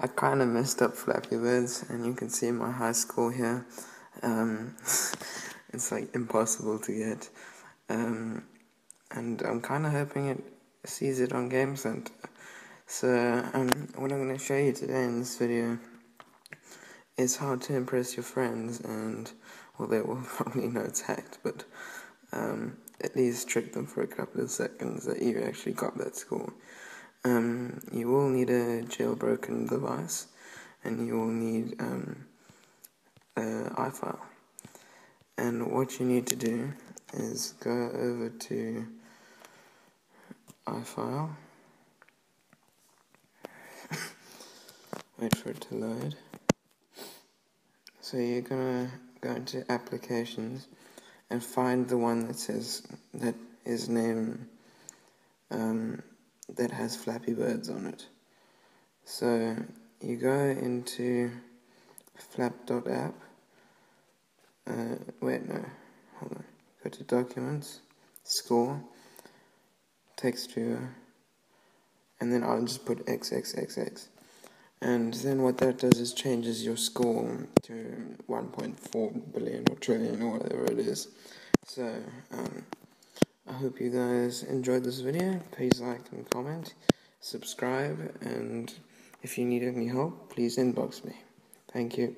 I kind of messed up Flappy Birds, and you can see my high score here. It's like impossible to get, and I'm kind of hoping it sees it on Game Center. So what I'm going to show you today in this video is how to impress your friends, and well, they will probably know it's hacked, but at least trick them for a couple of seconds that you actually got that score. You will need a jailbroken device, and you will need an iFile. And what you need to do is go over to iFile, wait for it to load. So you're gonna go into applications and find the one that says that is named that has Flappy Birds on it. So you go into flap.app. Hold on. Go to Documents, Score, Text Viewer, and then I'll just put XXXX. And then what that does is changes your score to 1.4 billion or trillion or whatever it is. So, I hope you guys enjoyed this video. Please like and comment, subscribe, and if you need any help, please inbox me. Thank you.